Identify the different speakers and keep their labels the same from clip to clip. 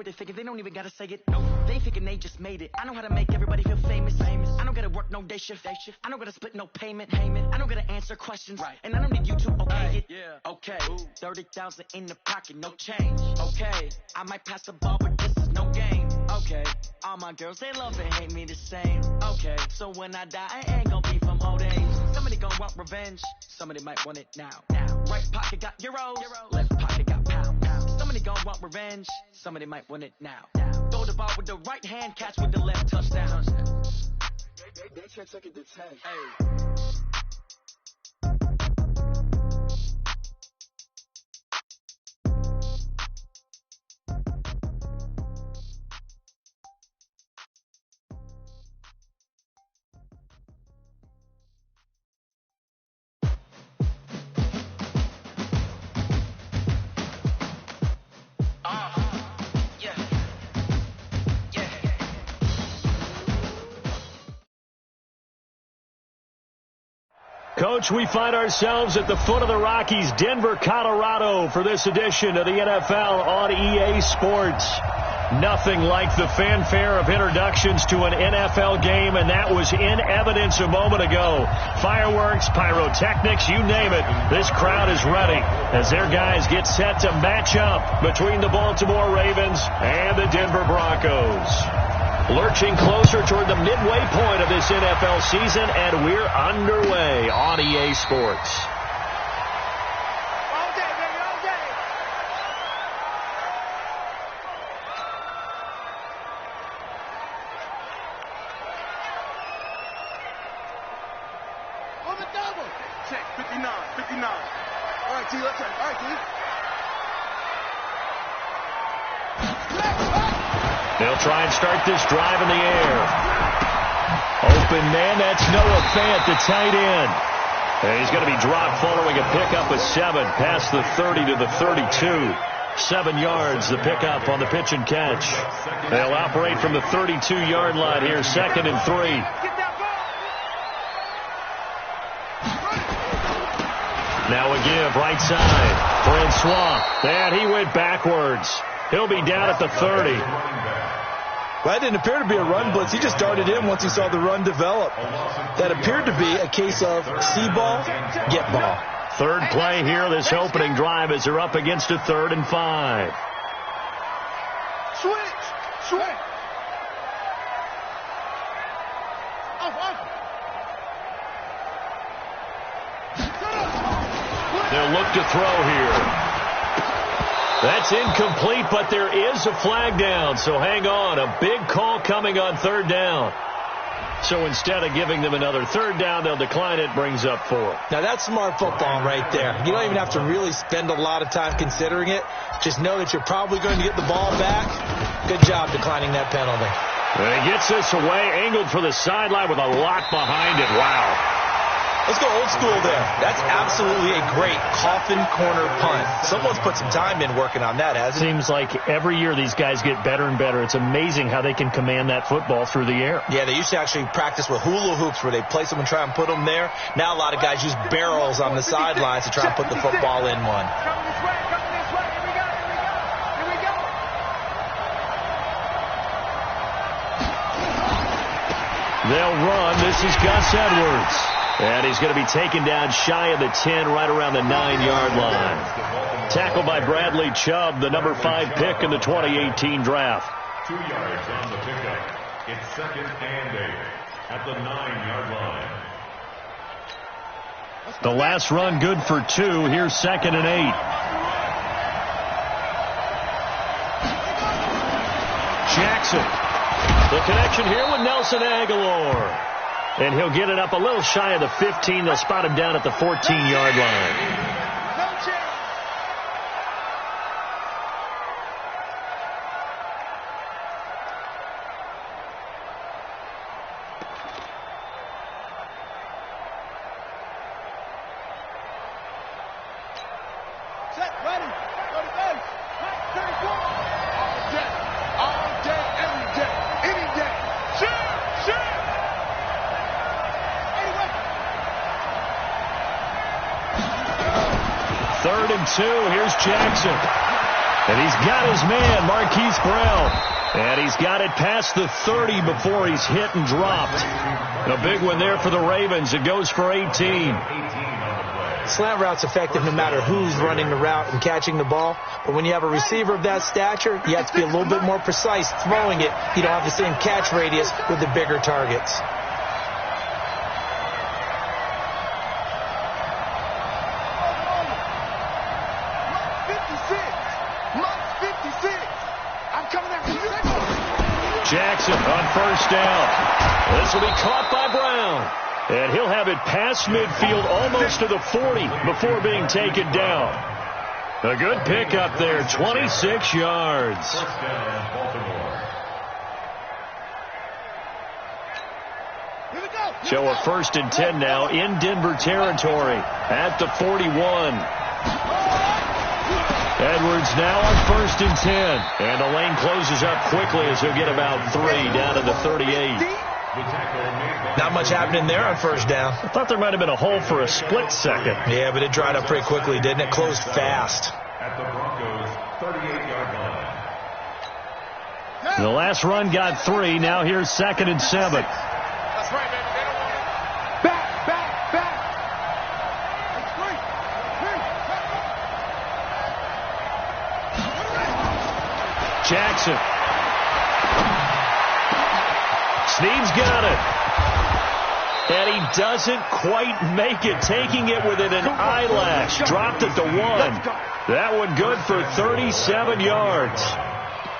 Speaker 1: they figure, they don't even gotta say it. No, they thinking they just made it. I know how to make everybody feel famous. I don't gotta work no day shift. I don't gotta split no payment. I don't gotta answer questions. And I don't need you to okay it. Okay, 30,000 in the pocket, no change. Okay, I might pass the ball, but this is no game. Okay, all my girls, they love and hate me the same. Okay, so when I die, I ain't gonna be from old age. Somebody gonna want revenge. Somebody might want it now. Right pocket got euros. Left pocket got pounds. Somebody gonna want revenge. Somebody might want it now. Throw the ball with the right hand, catch with the left, touchdown. They can't take it to 10. Hey.
Speaker 2: Coach, we find ourselves at the foot of the Rockies, Denver, Colorado, for this edition of the NFL on EA Sports. Nothing like the fanfare of introductions to an NFL game, and that was in evidence a moment ago. Fireworks, pyrotechnics, you name it. This crowd is ready as their guys get set to match up between the Baltimore Ravens and the Denver Broncos. Lurching closer toward the midway point of this NFL season, and we're underway on EA Sports.
Speaker 3: All day, baby, all day. On the double. Check, 59, 59. All right, T, let's go. All right, T.
Speaker 2: They'll try and start this drive in the air. Open man, that's Noah Fant, the tight end. And he's going to be dropped following a pickup of 7 past the 30 to the 32. 7 yards, the pickup on the pitch and catch. They'll operate from the 32-yard line here, 2nd and 3. Now a give, right side. Francois, and he went backwards. He'll be down at the 30.
Speaker 4: Well, that didn't appear to be a run blitz. He just darted in once he saw the run develop. That appeared to be a case of see ball, get ball.
Speaker 2: Third play here, this opening drive, as they're up against a 3rd and 5.
Speaker 3: Switch.
Speaker 2: They'll look to throw here. That's incomplete, but there is a flag down, so hang on. A big call coming on 3rd down. So instead of giving them another 3rd down, they'll decline it, brings up 4.
Speaker 4: Now, that's smart football right there. You don't even have to really spend a lot of time considering it. Just know that you're probably going to get the ball back. Good job declining that penalty.
Speaker 2: And he gets this away, angled for the sideline with a lot behind it. Wow.
Speaker 4: Let's go old school there. That's absolutely a great coffin corner punt. Someone's put some time in working on that, hasn't it?
Speaker 2: Seems like every year these guys get better and better. It's amazing how they can command that football through the air.
Speaker 4: Yeah, they used to actually practice with hula hoops where they place them and try and put them there. Now a lot of guys use barrels on the sidelines to try and put the football in one.
Speaker 3: Coming this way. Here we go.
Speaker 2: They'll run. This is Gus Edwards. And he's going to be taken down shy of the 10, right around the 9-yard line. Tackled by Bradley Chubb, the number 5 pick in the 2018 draft.
Speaker 5: 2 yards on the pickup. It's 2nd and 8 at the 9-yard line.
Speaker 2: The last run good for 2. Here's 2nd and 8. Jackson. The connection here with Nelson Aguilar. And he'll get it up a little shy of the 15. They'll spot him down at the 14-yard line.
Speaker 3: Set, ready. Go to base. All day, every day, any day. Shoot.
Speaker 2: Third and 2. Here's Jackson. And he's got his man, Marquise Brown. And he's got it past the 30 before he's hit and dropped. A big one there for the Ravens. It goes for 18.
Speaker 4: Slant route's effective no matter who's running the route and catching the ball. But when you have a receiver of that stature, you have to be a little bit more precise throwing it. You don't have the same catch radius with the bigger targets.
Speaker 2: Jackson on first down. This will be caught by Brown. And he'll have it past midfield almost to the 40 before being taken down. A good pickup there, 26 yards.
Speaker 5: First down, Baltimore.
Speaker 2: So a 1st and 10 now in Denver territory at the 41. Edwards now on 1st and 10. And the lane closes up quickly as he'll get about 3 down to the 38.
Speaker 4: Not much happening there on first down.
Speaker 2: I thought there might have been a hole for a split second.
Speaker 4: Yeah, but it dried up pretty quickly, didn't it? Closed fast.
Speaker 5: At the Broncos' 38-yard line.
Speaker 2: The last run got 3. Now here's 2nd and 7.
Speaker 3: That's right, baby. They don't want it. Back. That's great.
Speaker 2: Jackson. Snead's got it. And he doesn't quite make it, taking it within an eyelash. Dropped it to 1. That one good for 37 yards.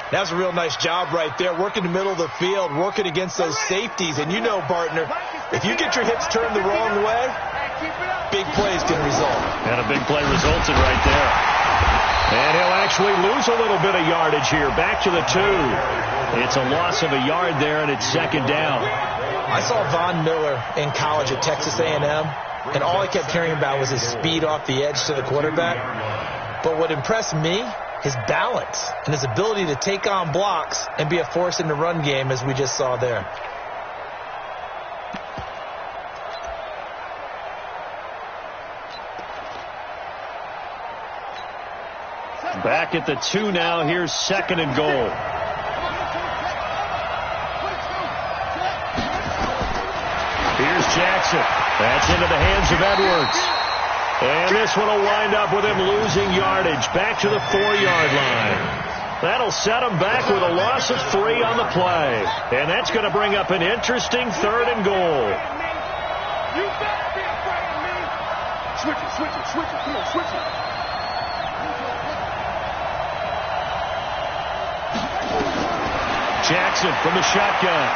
Speaker 4: That was a real nice job right there, working the middle of the field, working against those safeties. And you know, partner, if you get your hips turned the wrong way, big plays can result.
Speaker 2: And a big play resulted right there. And he'll actually lose a little bit of yardage here. Back to the 2. It's a loss of a yard there, and it's 2nd down.
Speaker 4: I saw Von Miller in college at Texas A&M, and all I kept hearing about was his speed off the edge to the quarterback. But what impressed me, his balance and his ability to take on blocks and be a force in the run game, as we just saw there.
Speaker 2: Back at the 2 now. Here's 2nd and goal. Here's Jackson. That's into the hands of Edwards. And this one will wind up with him losing yardage. Back to the 4-yard line. That'll set him back with a loss of 3 on the play. And that's going to bring up an interesting 3rd and goal.
Speaker 3: You better be afraid of me. Switch it. Come on, switch it.
Speaker 2: Jackson from the shotgun.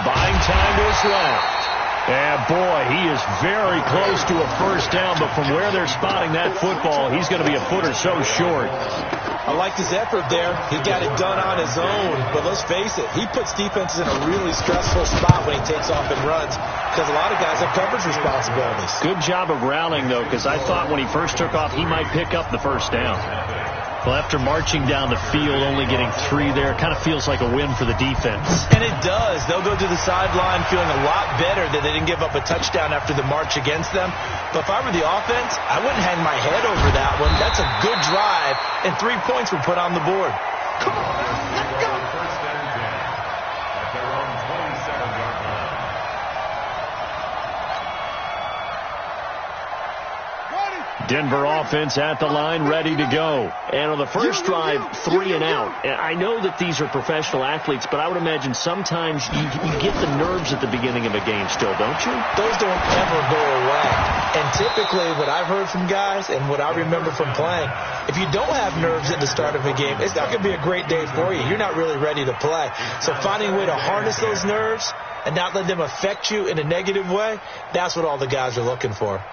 Speaker 2: Buying time to his left. And boy, he is very close to a first down, but from where they're spotting that football, he's going to be a foot or so short.
Speaker 4: I liked his effort there. He got it done on his own. But let's face it, he puts defenses in a really stressful spot when he takes off and runs, because a lot of guys have coverage responsibilities.
Speaker 2: Good job of rallying, though, because I thought when he first took off, he might pick up the first down. Well, after marching down the field, only getting 3 there, it kind of feels like a win for the defense.
Speaker 4: And it does. They'll go to the sideline feeling a lot better that they didn't give up a touchdown after the march against them. But if I were the offense, I wouldn't hang my head over that one. That's a good drive, and 3 points were put on the board.
Speaker 3: Come on, let's go.
Speaker 5: First and 10 at their own 27-yard line.
Speaker 2: Denver offense at the line, ready to go. And on the first drive, 3 and out. I know that these are professional athletes, but I would imagine sometimes you get the nerves at the beginning of a game still, don't you?
Speaker 4: Those don't ever go away. And typically what I've heard from guys and what I remember from playing, if you don't have nerves at the start of a game, it's not going to be a great day for you. You're not really ready to play. So finding a way to harness those nerves and not let them affect you in a negative way, that's what all the guys are looking for.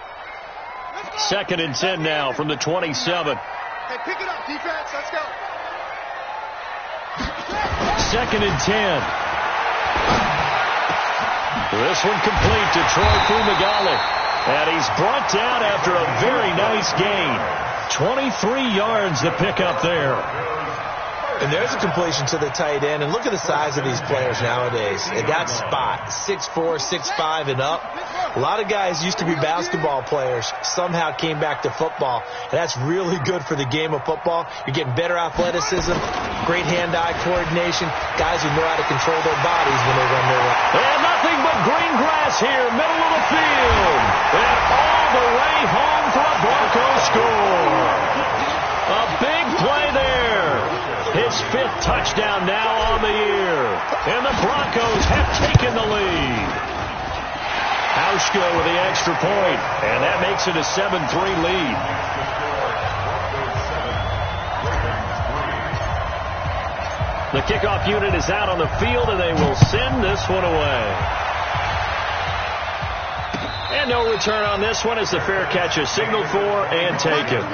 Speaker 2: 2nd and 10 now from the 27.
Speaker 3: Hey, pick it up, defense. Let's go.
Speaker 2: 2nd and 10. This one complete to Troy Fumagalli. And he's brought down after a very nice gain. 23 yards to pick up there.
Speaker 4: And there's a completion to the tight end. And look at the size of these players nowadays. At that spot, 6'4", 6'5", and up. A lot of guys used to be basketball players, somehow came back to football. And that's really good for the game of football. You're getting better athleticism, great hand-eye coordination, guys who know how to control their bodies when they run their route.
Speaker 2: And nothing but green grass here, middle of the field. And all the way home for a Broncos score. A big play there. His 5th touchdown now on the year. And the Broncos have taken the lead. Hauschko with the extra point, and that makes it a 7-3 lead. The kickoff unit is out on the field, and they will send this one away. And no return on this one as the fair catch is signaled for and taken.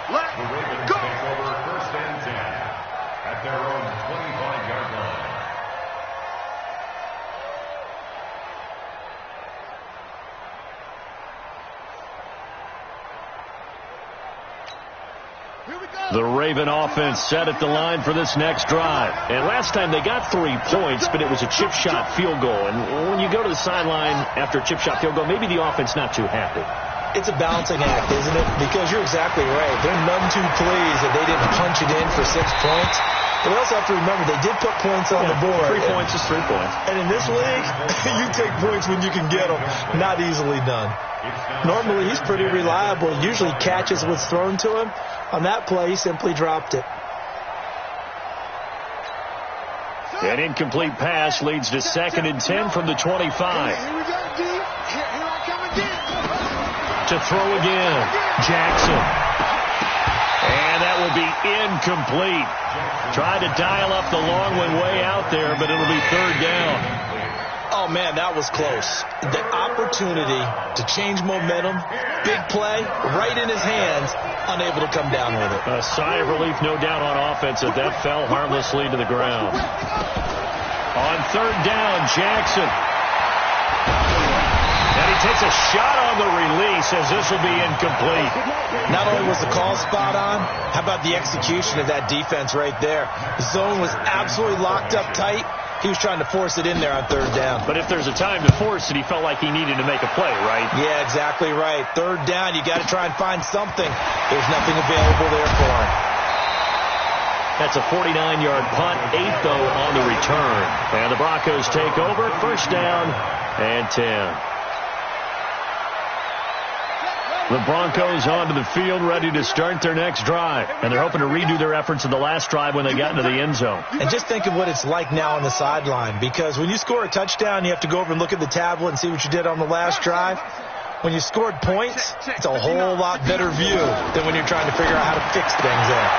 Speaker 5: The Ravens take over 1st and 10 at their own 25-yard line.
Speaker 2: The Raven offense set at the line for this next drive. And last time they got 3 points, but it was a chip shot field goal. And when you go to the sideline after a chip shot field goal, maybe the offense not too happy.
Speaker 4: It's a balancing act, isn't it? Because you're exactly right. They're none too pleased that they didn't punch it in for 6 points. But they also have to remember they did put points on the board.
Speaker 2: 3 points is 3 points.
Speaker 4: And in this league, you take points when you can get them. Not easily done. Normally, he's pretty reliable. Usually catches what's thrown to him. On that play, he simply dropped it.
Speaker 2: An incomplete pass leads to 2nd and 10 from the 25.
Speaker 3: Here we go, D. Here I come again.
Speaker 2: To throw again, Jackson. And that will be incomplete. Tried to dial up the long one way out there, but it'll be 3rd down.
Speaker 4: Oh, man, that was close. The opportunity to change momentum, big play, right in his hands, unable to come down with it.
Speaker 2: A sigh of relief, no doubt, on offense that fell harmlessly to the ground. On 3rd down, Jackson. And he takes a shot on the release as this will be incomplete.
Speaker 4: Not only was the call spot on, how about the execution of that defense right there? The zone was absolutely locked up tight. He was trying to force it in there on 3rd down.
Speaker 2: But if there's a time to force it, he felt like he needed to make a play, right?
Speaker 4: Yeah, exactly right. 3rd down, you got to try and find something. There's nothing available there for him.
Speaker 2: That's a 49-yard punt, 8th, though, on the return. And the Broncos take over, 1st down and 10. The Broncos onto the field, ready to start their next drive. And they're hoping to redo their efforts in the last drive when they got into the end zone.
Speaker 4: And just think of what it's like now on the sideline. Because when you score a touchdown, you have to go over and look at the tablet and see what you did on the last drive. When you scored points, it's a whole lot better view than when you're trying to figure out how to fix things there.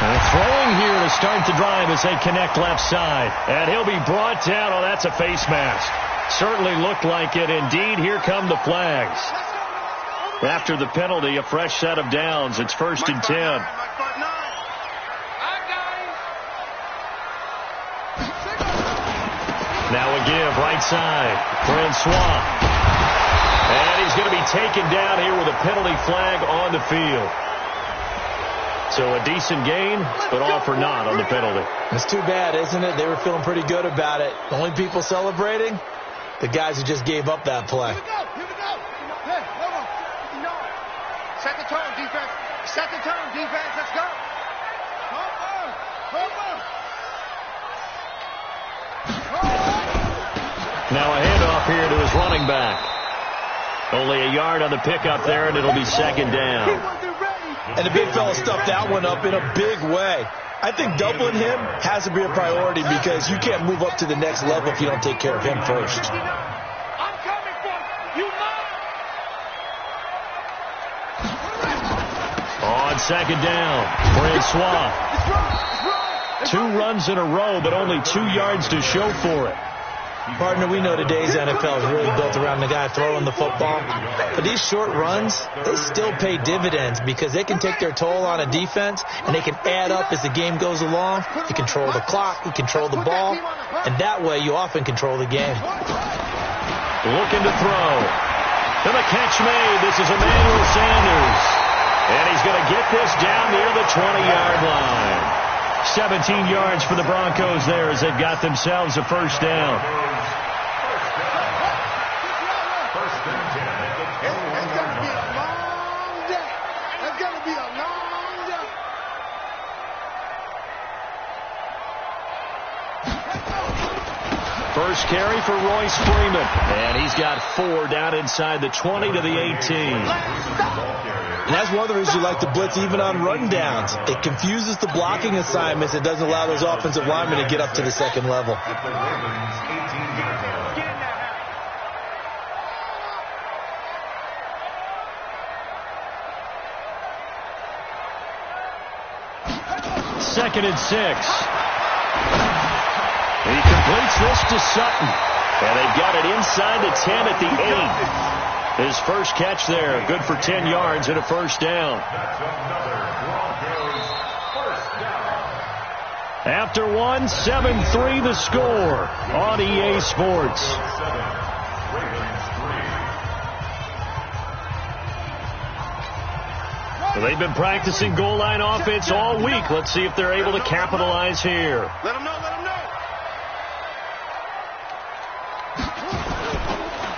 Speaker 2: And throwing here to start the drive as they connect left side. And he'll be brought down. Oh, that's a face mask. Certainly looked like it. Indeed, here come the flags. After the penalty, a fresh set of downs. It's 1st and 10. Now a give, right side. Francois. And he's going to be taken down here with a penalty flag on the field. So a decent gain, but all for naught on the penalty.
Speaker 4: It's too bad, isn't it? They were feeling pretty good about it. The only people celebrating, the guys who just gave up that play.
Speaker 3: Here we go. Hey, hold on. Set the tone, defense. Set the tone, defense. Let's go.
Speaker 2: Now a handoff here to his running back. Only a yard on the pickup there, and it'll be 2nd down.
Speaker 4: And the big fella stuffed that one up in a big way. I think doubling him has to be a priority because you can't move up to the next level if you don't take care of him first.
Speaker 3: I'm coming for you.
Speaker 2: On 2nd down, Francois. 2 runs in a row, but only 2 yards to show for it.
Speaker 4: Partner, we know today's NFL is really built around the guy throwing the football. But these short runs, they still pay dividends because they can take their toll on a defense, and they can add up as the game goes along. You control the clock, you control the ball, and that way you often control the game.
Speaker 2: Looking to throw. And the catch made. This is Emmanuel Sanders. And he's going to get this down near the 20-yard line. 17 yards for the Broncos there as they've got themselves a first down.
Speaker 5: First and 10 at the 21-yard line.
Speaker 3: It's going to be a long day.
Speaker 2: First carry for Royce Freeman. And he's got 4 down inside the 20 to the 18.
Speaker 4: And that's one of the reasons you like to blitz even on run downs. It confuses the blocking assignments. It doesn't allow those offensive linemen to get up to the second level.
Speaker 5: At the Ravens 18-yard line.
Speaker 2: Second and 6. He completes this to Sutton. And they've got it inside the 10 at the 8. His first catch there, good for 10 yards and a first down.
Speaker 5: That's another Broncos first down.
Speaker 2: After 1, 7-3 the score on EA Sports.
Speaker 5: 7, Ravens 3.
Speaker 2: Well, they've been practicing goal line offense all week. Let's see if they're able to capitalize here.
Speaker 3: Let them know, let them know.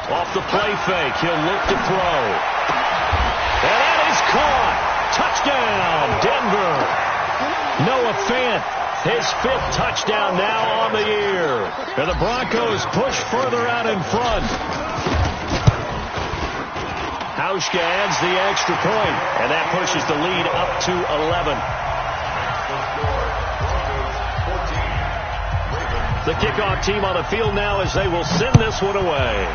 Speaker 2: Off the play fake, he'll look to throw. And that is caught. Touchdown, Denver. Noah Fant, his 5th touchdown now on the year. And the Broncos push further out in front. Hauschka adds the extra point, and that pushes the lead up to 11. The kickoff team on the field now as they will send this one away.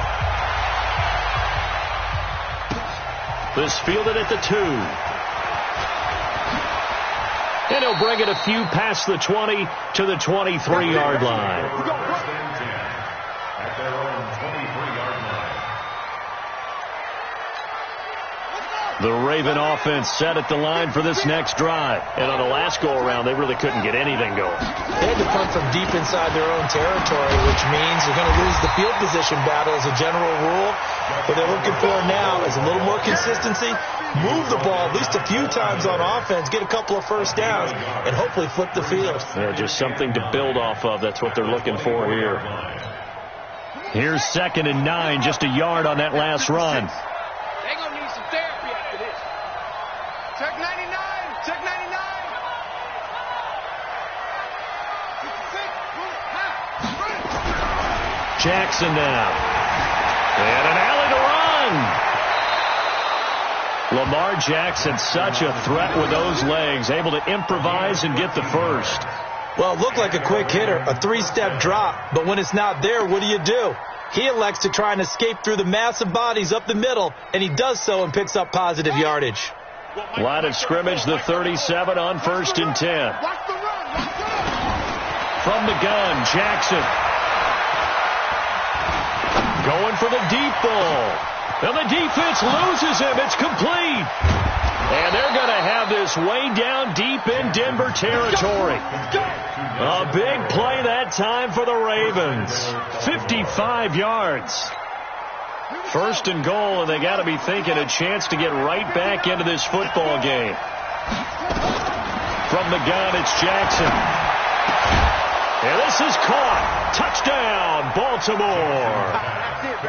Speaker 2: This fielded at the 2. And he'll bring it a few past the 20 to the 23-yard line.
Speaker 5: First and 10 at their own 23-yard line.
Speaker 2: The Raven offense set at the line for this next drive. And on the last go-around, they really couldn't get anything going.
Speaker 4: They had to punt from deep inside their own territory, which means they're going to lose the field position battle as a general rule. What they're looking for now is a little more consistency, move the ball at least a few times on offense, get a couple of first downs, and hopefully flip the field.
Speaker 2: Yeah, just something to build off of. That's what they're looking for here. Here's 2nd and 9, just a yard on that last run.
Speaker 3: They're going to need some therapy after this. Check 99. Check 99. 66.
Speaker 2: Jackson now. And an alley to run. Lamar Jackson, such a threat with those legs, able to improvise and get the first.
Speaker 4: Well, it looked like a quick hitter, a 3-step drop, but when it's not there, what do? He elects to try and escape through the massive bodies up the middle, and he does so and picks up positive yardage.
Speaker 2: Line of scrimmage, the 37 on 1st and 10. From the gun, Jackson. Going for the deep ball. And the defense loses him. It's complete. And they're going to have this way down deep in Denver territory. A big play that time for the Ravens. 55 yards. 1st and goal, and they got to be thinking a chance to get right back into this football game. From the gun, it's Jackson. And this is caught. Touchdown, Baltimore.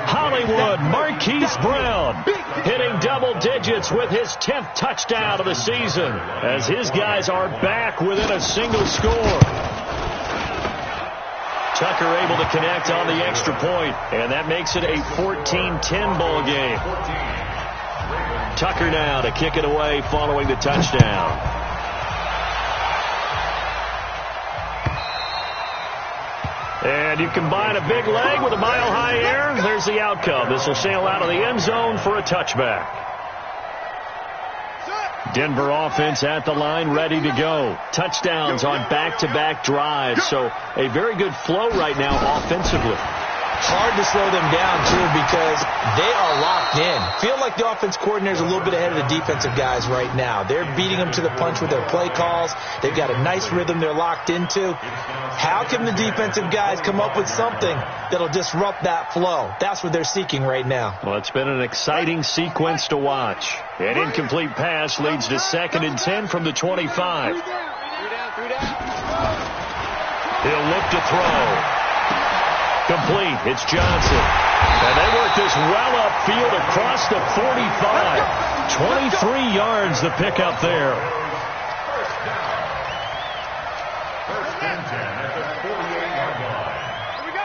Speaker 2: Hollywood, Marquise Brown hitting double digits with his 10th touchdown of the season as his guys are back within a single score. Tucker able to connect on the extra point, and that makes it a 14-10 ball game. Tucker now to kick it away following the touchdown. And you combine a big leg with a mile-high air, there's the outcome. This will sail out of the end zone for a touchback. Denver offense at the line, ready to go. Touchdowns on back-to-back drives, so a very good flow right now offensively.
Speaker 4: Hard to slow them down, too, because they are locked in. Feel like the offense coordinator's a little bit ahead of the defensive guys right now. They're beating them to the punch with their play calls. They've got a nice rhythm they're locked into. How can the defensive guys come up with something that'll disrupt that flow? That's what they're seeking right now.
Speaker 2: Well, it's been an exciting sequence to watch. An incomplete pass leads to 2nd and 10 from the 25. He'll look to throw. Complete. It's Johnson. And they work this well upfield across the 45. 23 yards the pickup there.
Speaker 5: First and 10 at the 48-yard line.
Speaker 3: Here we go.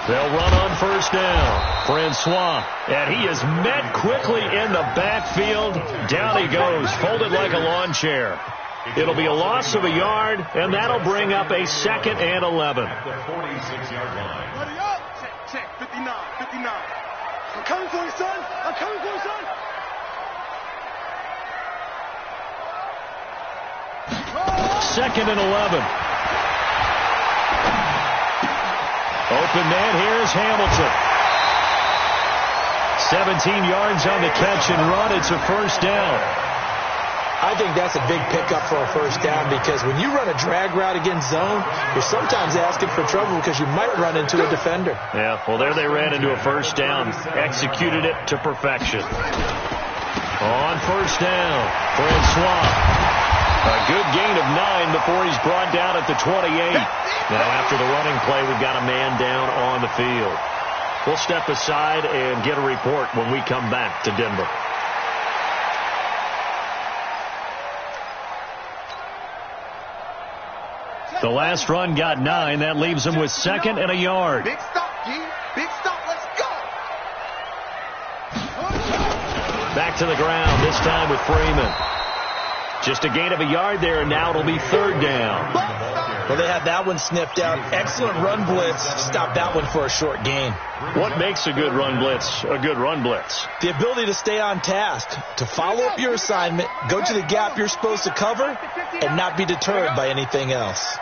Speaker 2: They'll run on first down. Francois, and he is met quickly in the backfield. Down he goes, folded like a lawn chair. It'll be a loss of a yard, and that'll bring up a 2nd and 11.
Speaker 5: At the 46-yard line.
Speaker 3: Ready up. Check. 59. I'm coming for you, son. I'm coming for you, son.
Speaker 2: 2nd and 11. Open man, here's Hamilton. 17 yards on the catch and run. It's a first down.
Speaker 4: I think that's a big pickup for a first down because when you run a drag route against zone, you're sometimes asking for trouble because you might run into a defender.
Speaker 2: Yeah, well, there they ran into a first down. Executed it to perfection. On first down, Francois. A good gain of 9 before he's brought down at the 28. Now, after the running play, we've got a man down on the field. We'll step aside and get a report when we come back to Denver. The last run got 9. That leaves him with 2nd and a yard.
Speaker 3: Big stop, G. Big stop. Let's go.
Speaker 2: Back to the ground, this time with Freeman. Just a gain of a yard there, and now it'll be 3rd down.
Speaker 4: Well, they had that one sniffed out. Excellent run blitz. Stop that one for a short gain.
Speaker 2: What makes a good run blitz a good run blitz?
Speaker 4: The ability to stay on task, to follow up your assignment, go to the gap you're supposed to cover, and not be deterred by anything else.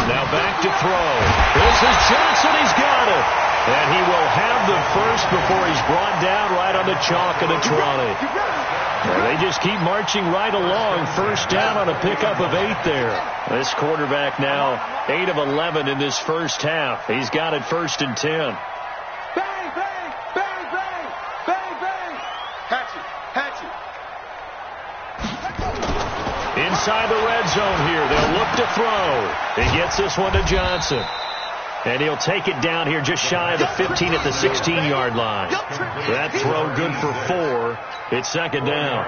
Speaker 2: Now back to throw. This is Johnson. He's got it. And he will have the first before he's brought down right on the chalk of the 20. Well, they just keep marching right along. First down on a pickup of 8 there. This quarterback now 8 of 11 in this first half. He's got it 1st and 10.
Speaker 3: Bang, bang, bang, bang, bang, bang. Hatchet.
Speaker 2: Inside the red zone here. They'll look to throw. He gets this one to Johnson. And he'll take it down here just shy of the 15 at the 16-yard line. That throw good for 4. It's 2nd down.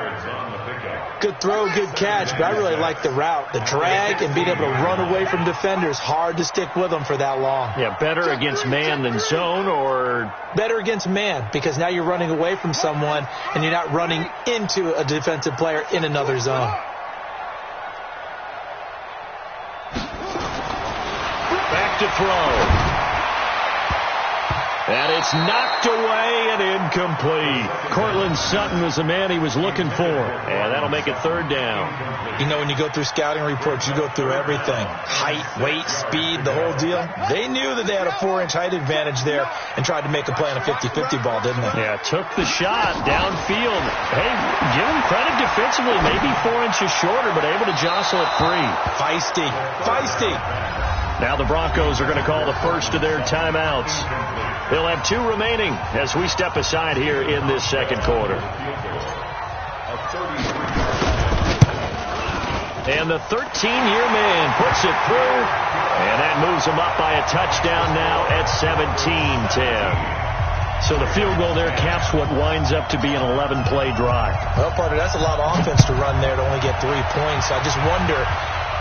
Speaker 4: Good throw, good catch, but I really like the route. The drag and being able to run away from defenders, hard to stick with them for that long.
Speaker 2: Yeah, better against man than zone, or?
Speaker 4: Better against man, because now you're running away from someone and you're not running into a defensive player in another zone.
Speaker 2: Back to throw. And it's knocked away and incomplete. Cortland Sutton was the man he was looking for. And that'll make it 3rd down.
Speaker 4: You know, when you go through scouting reports, you go through everything. Height, weight, speed, the whole deal. They knew that they had a 4-inch height advantage there and tried to make a play on a 50-50 ball, didn't they?
Speaker 2: Yeah, took the shot downfield. Hey, give him credit defensively. Maybe 4 inches shorter, but able to jostle it free.
Speaker 4: Feisty.
Speaker 2: Now the Broncos are going to call the first of their timeouts. They'll have 2 remaining as we step aside here in this 2nd quarter. And the 13-year man puts it through, and that moves him up by a touchdown now at 17-10. So the field goal there caps what winds up to be an 11-play drive.
Speaker 4: Well, partner, that's a lot of offense to run there to only get 3 points. I just wonder,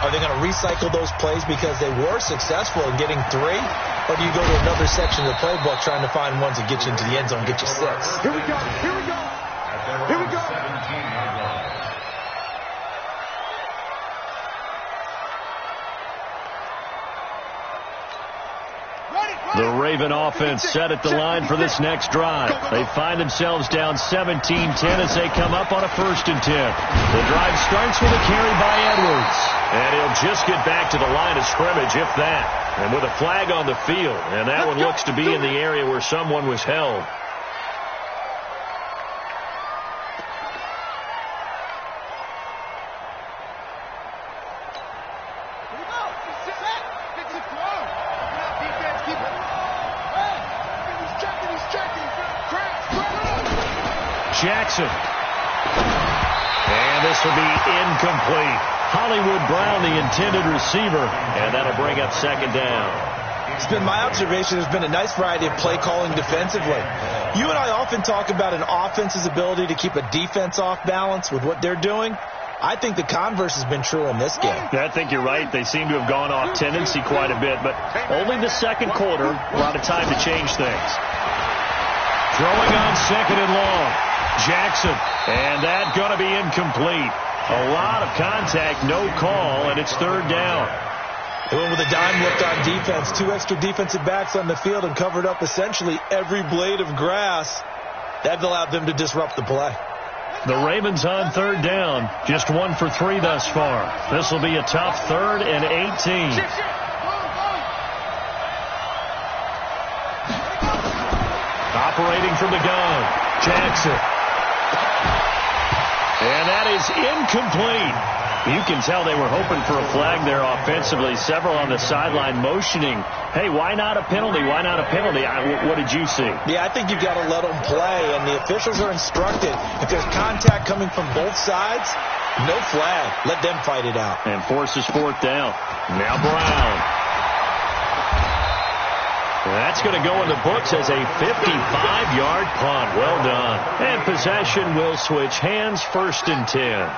Speaker 4: are they going to recycle those plays because they were successful in getting 3? Or do you go to another section of the playbook trying to find ones that get you into the end zone, get you 6?
Speaker 3: Here we go.
Speaker 2: The Raven offense set at the line for this next drive. They find themselves down 17-10 as they come up on a 1st and 10. The drive starts with a carry by Edwards. And he'll just get back to the line of scrimmage, if that. And with a flag on the field. And that one looks to be in the area where someone was held. Jackson. And this will be incomplete. Hollywood Brown, the intended receiver, and that'll bring up second down.
Speaker 4: It's been my observation there's been a nice variety of play calling defensively. You and I often talk about an offense's ability to keep a defense off balance with what they're doing. I think the converse has been true in this game.
Speaker 2: Yeah, I think you're right. They seem to have gone off tendency quite a bit, but only the second quarter, a lot of time to change things. Throwing on second and long. Jackson, and that's going to be incomplete. A lot of contact, no call, and it's third down.
Speaker 4: They went with a dime look on defense. 2 extra defensive backs on the field and covered up essentially every blade of grass. That allowed them to disrupt the play.
Speaker 2: The Ravens on third down, just 1 for 3 thus far. This will be a tough 3rd and 18. Operating from the gun, Jackson. And that is incomplete. You can tell they were hoping for a flag there offensively. Several on the sideline motioning, hey, why not a penalty? Why not a penalty? What did you see?
Speaker 4: Yeah, I think you've got to let them play, and the officials are instructed. If there's contact coming from both sides, no flag. Let them fight it out.
Speaker 2: And forces fourth down. Now Brown. That's going to go in the books as a 55-yard punt. Well done. And possession will switch hands, 1st and 10.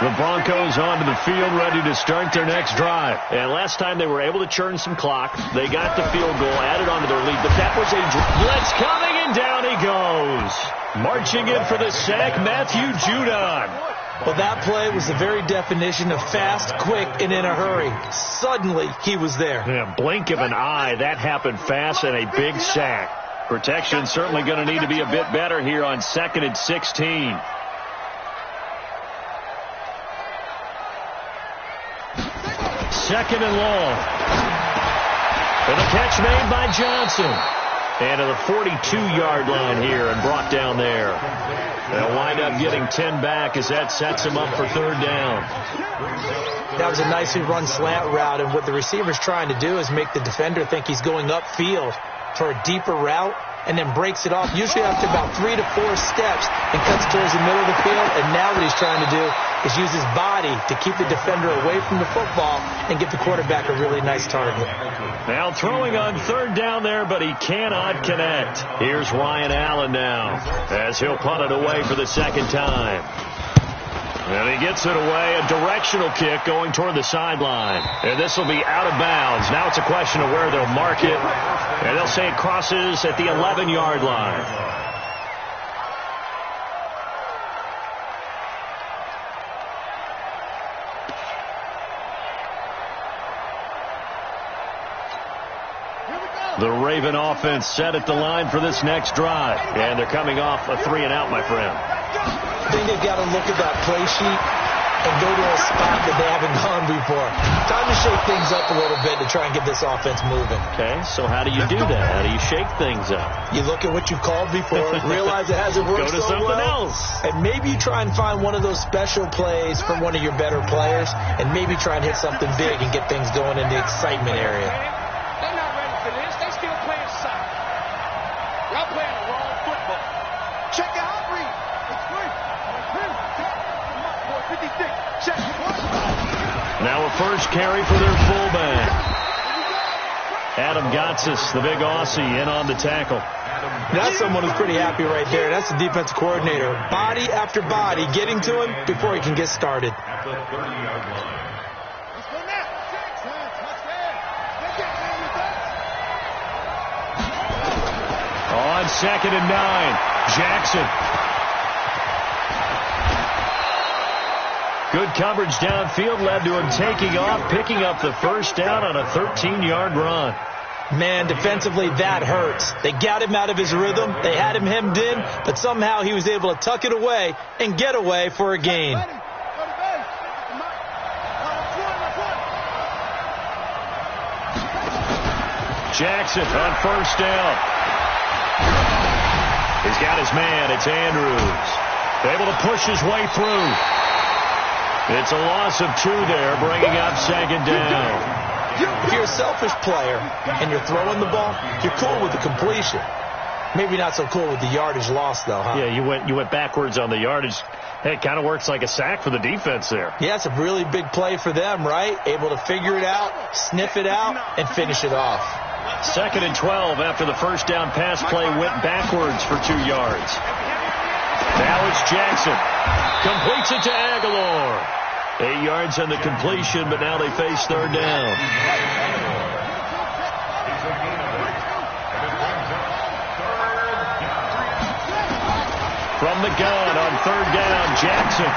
Speaker 2: The Broncos onto the field ready to start their next drive. And last time they were able to churn some clock. They got the field goal, added onto their lead. But that was a blitz coming, and down he goes. Marching in for the sack, Matthew Judon.
Speaker 4: Well, that play was the very definition of fast, quick, and in a hurry. Suddenly, he was there.
Speaker 2: Yeah, blink of an eye. That happened fast, and a big sack. Protection certainly going to need to be a bit better here on 2nd and 16. Second and long. And the catch made by Johnson. And to the 42-yard line here and brought down there. They'll wind up getting 10 back as that sets them up for third down.
Speaker 4: That was a nicely run slant route, and what the receiver's trying to do is make the defender think he's going upfield for a deeper route, and then breaks it off, usually after about 3 to 4 steps, and cuts towards the middle of the field. And now what he's trying to do is use his body to keep the defender away from the football and give the quarterback a really nice target.
Speaker 2: Now throwing on third down there, but he cannot connect. Here's Ryan Allen now, as he'll punt it away for the second time. And he gets it away, a directional kick going toward the sideline. And this will be out of bounds. Now it's a question of where they'll mark it. And they'll say it crosses at the 11-yard line. The Raven offense set at the line for this next drive. And they're coming off a 3-and-out, my friend.
Speaker 4: I think they've got to look at that play sheet and go to a spot that they haven't gone before. Time to shake things up a little bit to try and get this offense moving.
Speaker 2: Okay, so how do you do that? How do you shake things up?
Speaker 4: You look at what you've called before, realize it hasn't worked
Speaker 2: so well. Go to something else.
Speaker 4: And maybe you try and find one of those special plays from one of your better players, and maybe try and hit something big and get things going in the excitement area.
Speaker 3: They're not ready for this. They still playing soccer. Y'all playing the wrong football. Check out Reed. It's free.
Speaker 2: Now a first carry for their fullback. Adam Gotsis, the big Aussie, in on the tackle.
Speaker 4: That's someone who's pretty happy right there. That's the defensive coordinator. Body after body getting to him before he can get started.
Speaker 5: At the 30-yard line.
Speaker 2: On 2nd and 9, Jackson. Good coverage downfield led to him taking off, picking up the first down on a 13-yard run.
Speaker 4: Man, defensively, that hurts. They got him out of his rhythm. They had him hemmed in, but somehow he was able to tuck it away and get away for a gain.
Speaker 2: Jackson on first down. He's got his man. It's Andrews. Able to push his way through. It's a loss of 2 there, bringing up second down.
Speaker 4: If you're a selfish player and you're throwing the ball, you're cool with the completion. Maybe not so cool with the yardage loss, though, huh?
Speaker 2: Yeah, you went backwards on the yardage. Hey, it kind of works like a sack for the defense there.
Speaker 4: Yeah, it's a really big play for them, right? Able to figure it out, sniff it out, and finish it off.
Speaker 2: 2nd and 12 after the first down pass play went backwards for 2 yards. Now it's Jackson. Completes it to Aguilar. 8 yards on the completion, but now they face 3rd down. From the gun on 3rd down, Jackson.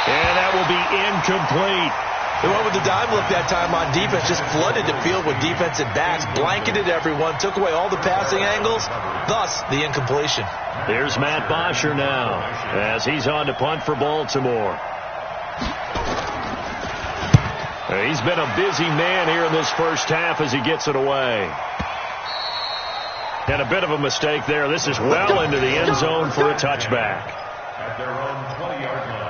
Speaker 2: And that will be incomplete.
Speaker 4: They went with the dime look that time on defense, just flooded the field with defensive backs, blanketed everyone, took away all the passing angles, thus the incompletion.
Speaker 2: Here's Matt Bosher now as he's on to punt for Baltimore. He's been a busy man here in this first half as he gets it away. And a bit of a mistake there. This is well into the end zone for a touchback.
Speaker 5: At their own 20-yard line.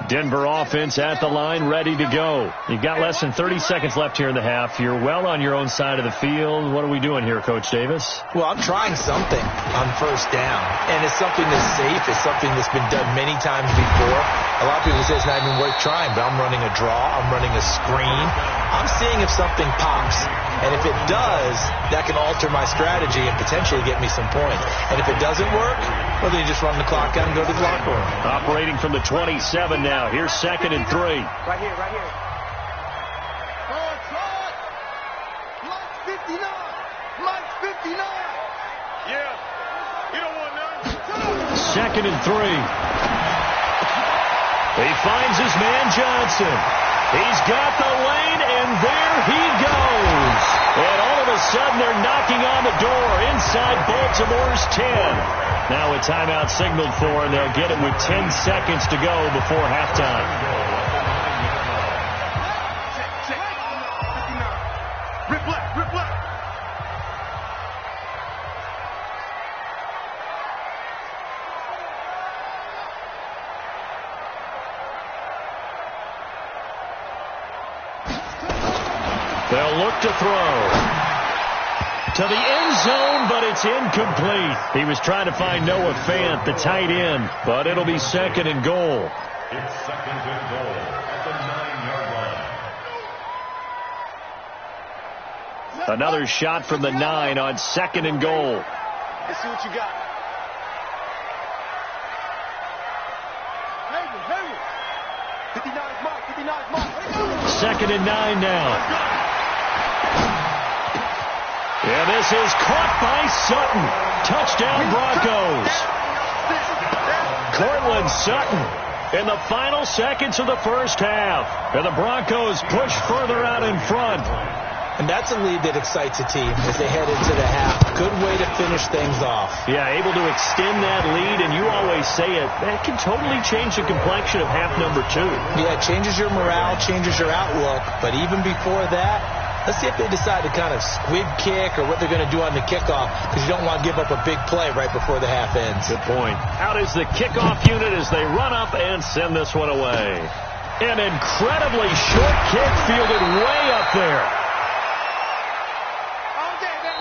Speaker 2: Denver offense at the line, ready to go. You've got less than 30 seconds left here in the half. You're well on your own side of the field. What are we doing here, Coach Davis?
Speaker 4: Well, I'm trying something on 1st down, and it's something that's safe. It's something that's been done many times before. A lot of people say it's not even worth trying, but I'm running a draw. I'm running a screen. I'm seeing if something pops, and if it does, that can alter my strategy and potentially get me some points. And if it doesn't work, well, then you just run the clock out and go to the locker room.
Speaker 2: Operating from the 27 now. Here's 2nd and 3.
Speaker 3: Right here, right here. Mike 59. Mike 59. Yeah. You don't want none.
Speaker 2: 2nd and 3. He finds his man Johnson. He's got the lane, and there he goes. And all of a sudden, they're knocking on the door inside Baltimore's 10. Now a timeout signaled for, and they'll get it with 10 seconds to go before halftime.
Speaker 3: Rip left, rip left.
Speaker 2: They'll look to throw. To the end zone, but it's incomplete. He was trying to find Noah Fant, the tight end, but it'll be 2nd and goal.
Speaker 5: It's 2nd and goal at the 9-yard line.
Speaker 2: Another shot from the 9 on 2nd and goal.
Speaker 3: Let's see what you got. Hey, 59 is Mike, 59 is Mike.
Speaker 2: 2nd and 9 now. And this is caught by Sutton. Touchdown Broncos. Cortland Sutton in the final seconds of the first half. And the Broncos push further out in front.
Speaker 4: And that's a lead that excites a team as they head into the half. Good way to finish things off.
Speaker 2: Yeah, able to extend that lead, and you always say it, that can totally change the complexion of half number 2.
Speaker 4: Yeah, it changes your morale, changes your outlook. But even before that, let's see if they decide to kind of squib kick or what they're going to do on the kickoff, because you don't want to give up a big play right before the half ends.
Speaker 2: Good point. Out is the kickoff unit as they run up and send this one away. An incredibly short kick fielded way up there.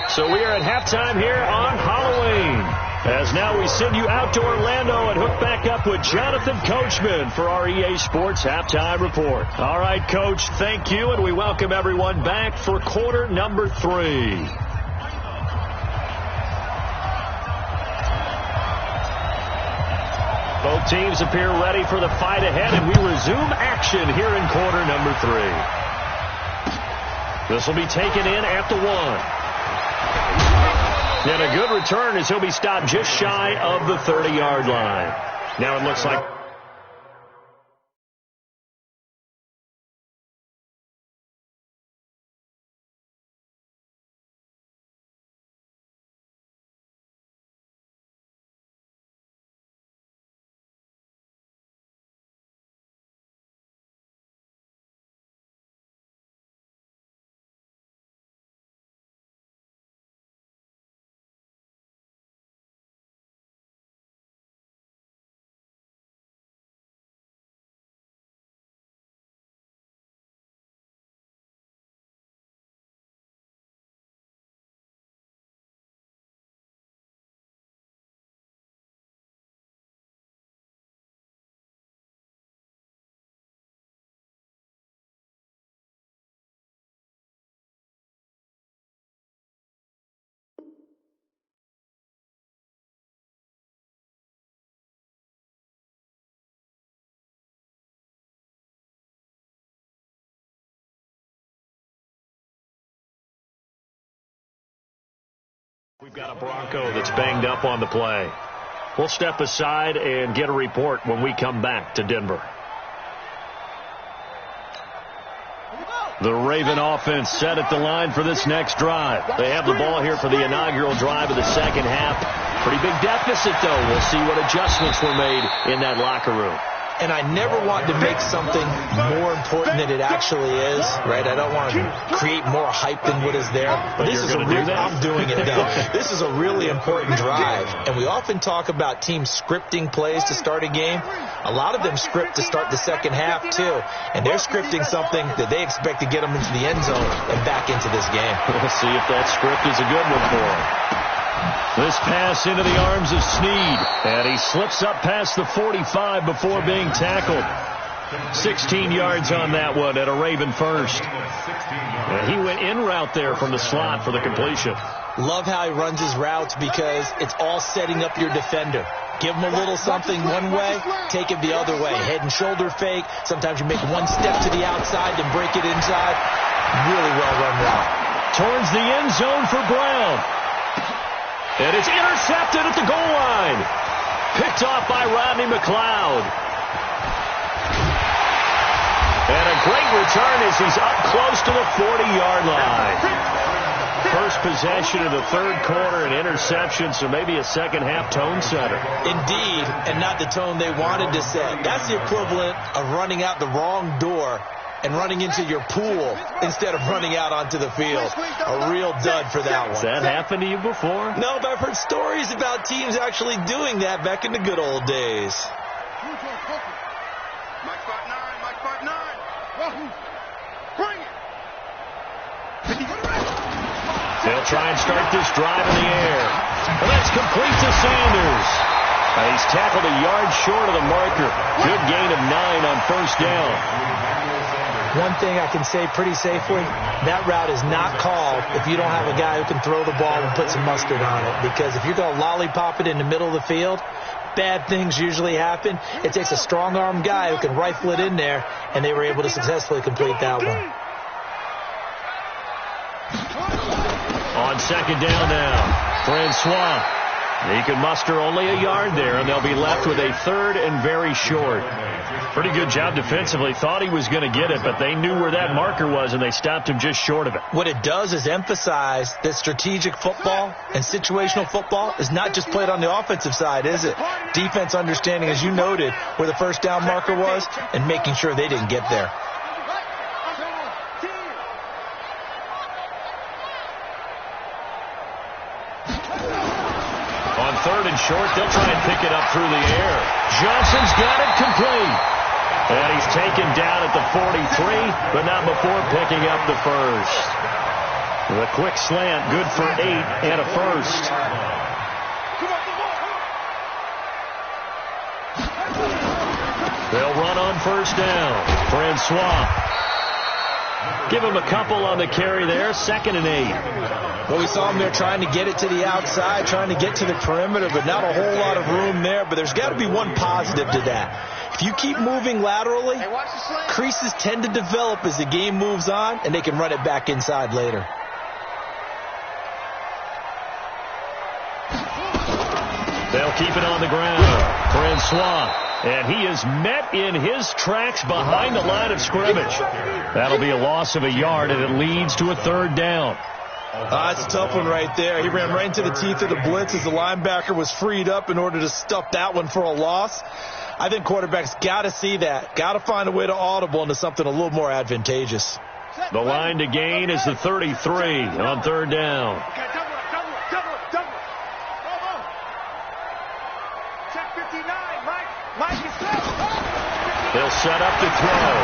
Speaker 2: So we are at halftime here on Halloween. As now we send you out to Orlando and hook back up with Jonathan Coachman for our EA Sports Halftime Report. All right, Coach, thank you, and we welcome everyone back for quarter number 3. Both teams appear ready for the fight ahead, and we resume action here in quarter number 3. This will be taken in at the 1. And a good return as he'll be stopped just shy of the 30-yard line. Now it looks like We've got a Bronco that's banged up on the play. We'll step aside and get a report when we come back to Denver. The Raven offense set at the line for this next drive. They have the ball here for the inaugural drive of the second half. Pretty big deficit, though. We'll see what adjustments were made in that locker room.
Speaker 4: And I never want to make something more important than it actually is, right? I don't want to create more hype than what is there. But this is I'm doing it, though. This is a really important drive. And we often talk about teams scripting plays to start a game. A lot of them script to start the second half, too. And they're scripting something that they expect to get them into the end zone and back into this game.
Speaker 2: We'll see if that script is a good one for them. This pass into the arms of Snead, and he slips up past the 45 before being tackled. 16 yards on that one at a Raven first. And he went in route there from the slot for the completion.
Speaker 4: Love how he runs his routes because it's all setting up your defender. Give him a little something one way, take it the other way. Head and shoulder fake. Sometimes you make one step to the outside and break it inside. Really well run route.
Speaker 2: Towards the end zone for Brown. And it's intercepted at the goal line. Picked off by Rodney McLeod. And a great return as he's up close to the 40-yard line. First possession of the third quarter, an interception, so maybe a second-half tone setter.
Speaker 4: Indeed, and not the tone they wanted to set. That's the equivalent of running out the wrong door and running into your pool instead of running out onto the field. A real dud for that one.
Speaker 2: Has that happened to you before?
Speaker 4: No, but I've heard stories about teams actually doing that back in the good old days.
Speaker 3: Mike spot 9, Mike spot 9. Bring it.
Speaker 2: They'll try and start this drive in the air. And that's complete to Sanders. He's tackled a yard short of the marker. Good gain of 9 on first down.
Speaker 4: One thing I can say pretty safely, that route is not called if you don't have a guy who can throw the ball and put some mustard on it. Because if you're going to lollipop it in the middle of the field, bad things usually happen. It takes a strong-arm guy who can rifle it in there, and they were able to successfully complete that one.
Speaker 2: On second down now, Francois. He can muster only a yard there, and they'll be left with a third and very short. Pretty good job defensively. Thought he was going to get it, but they knew where that marker was, and they stopped him just short of it.
Speaker 4: What it does is emphasize that strategic football and situational football is not just played on the offensive side, is it? Defense understanding, as you noted, where the first down marker was and making sure they didn't get there.
Speaker 2: On third and short, they'll try and pick it up through the air. Johnson's got it complete. And he's taken down at the 43, but not before picking up the first. The quick slant, good for 8 and a first. They'll run on first down. Francois. Give him a couple on the carry there. 2nd and 8.
Speaker 4: Well, we saw him there trying to get it to the outside, trying to get to the perimeter, but not a whole lot of room there. But there's got to be one positive to that. If you keep moving laterally, creases tend to develop as the game moves on, and they can run it back inside later.
Speaker 2: They'll keep it on the ground. Francois. And he is met in his tracks behind the line of scrimmage. That'll be a loss of a yard, and it leads to a third down.
Speaker 4: That's a tough one right there. He ran right into the teeth of the blitz as the linebacker was freed up in order to stuff that one for a loss. I think quarterbacks got to see that. Got to find a way to audible into something a little more advantageous.
Speaker 2: The line to gain is the 33 on third down. They'll set up to throw.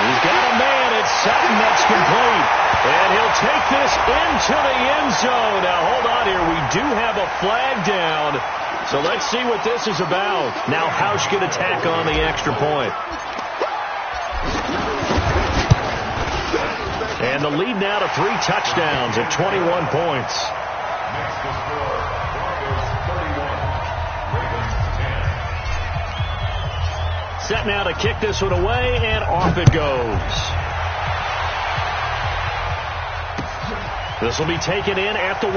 Speaker 2: He's got a man at 7 that's complete. And he'll take this into the end zone. Now, hold on here. We do have a flag down. So let's see what this is about. Now, Hausch can attack on the extra point. And the lead now to 3 touchdowns at 21 points.
Speaker 5: Next to score, Broncos 31, Ravens 10.
Speaker 2: Set now to kick this one away, and off it goes. This will be taken in at the 1.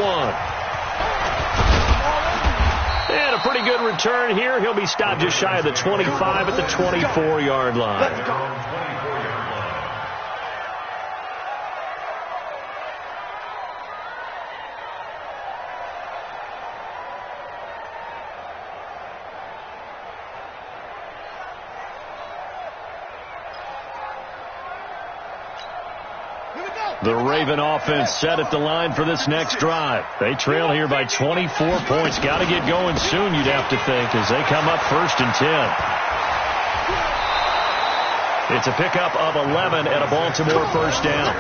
Speaker 2: And a pretty good return here. He'll be stopped just shy of the 25 at the 24-yard line. The Raven offense set at the line for this next drive. They trail here by 24 points. Got to get going soon, you'd have to think, as they come up 1st and 10. It's a pickup of 11 at a Baltimore first down.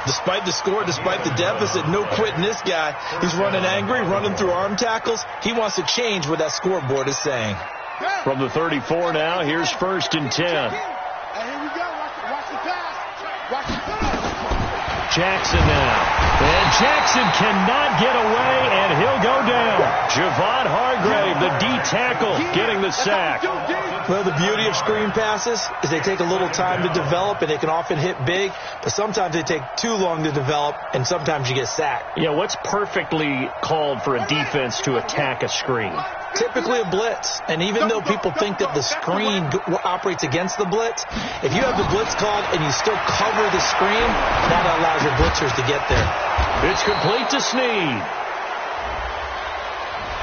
Speaker 4: Despite the score, despite the deficit, no quitting this guy. He's running angry, running through arm tackles. He wants to change what that scoreboard is saying.
Speaker 2: From the 34 now, here's 1st and 10.
Speaker 3: Here we go. Watch the pass. Watch the pass.
Speaker 2: Jackson now. And Jackson cannot get away, and he'll go down. Javon Hargrave, the D tackle, getting the sack.
Speaker 4: Well, the beauty of screen passes is they take a little time to develop, and they can often hit big, but sometimes they take too long to develop, and sometimes you get sacked.
Speaker 2: Yeah, what's perfectly called for a defense to attack a screen?
Speaker 4: Typically a blitz, and even though people think that the screen operates against the blitz, if you have the blitz called and you still cover the screen, that allows your blitzers to get there.
Speaker 2: It's complete to Snead.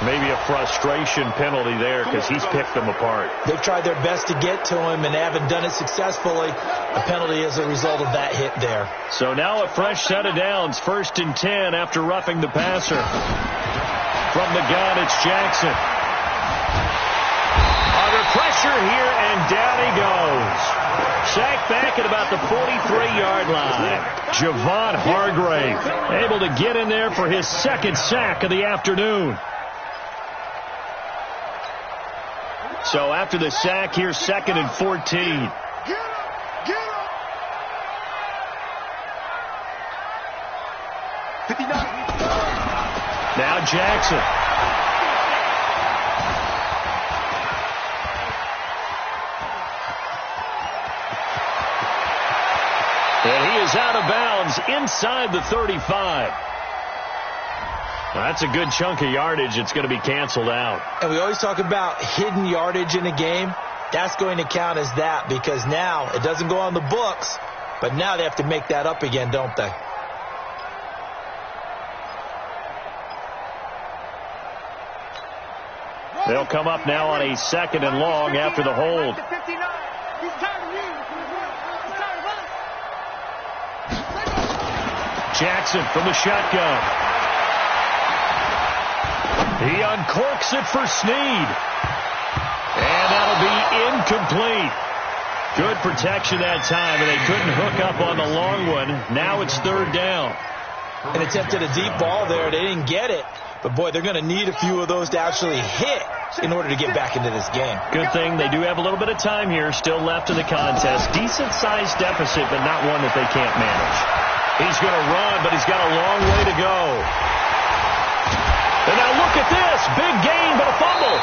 Speaker 2: Maybe a frustration penalty there because he's picked them apart.
Speaker 4: They've tried their best to get to him and haven't done it successfully. A penalty as a result of that hit there.
Speaker 2: So now a fresh set of downs, 1st and 10 after roughing the passer. From the gun, it's Jackson. Under pressure here, and down he goes. Sacked back at about the 43-yard line. Javon Hargrave able to get in there for his 2nd sack of the afternoon. So after the sack, here's 2nd and 14.
Speaker 3: Get him. Get him. 59.
Speaker 2: Now Jackson. And he is out of bounds inside the 35. That's a good chunk of yardage. It's going to be canceled out.
Speaker 4: And we always talk about hidden yardage in a game. That's going to count as that because now it doesn't go on the books, but now they have to make that up again, don't they?
Speaker 2: They'll come up now on a 2nd and long after the hold. Jackson from the shotgun. He uncorks it for Snead. And that'll be incomplete. Good protection that time, and they couldn't hook up on the long one. Now it's 3rd down.
Speaker 4: An attempted a deep ball there. They didn't get it. But, boy, they're going to need a few of those to actually hit in order to get back into this game.
Speaker 2: Good thing they do have a little bit of time here still left in the contest. Decent-sized deficit, but not one that they can't manage. He's going to run, but he's got a long way to go. And now look at this. Big gain, but a fumble.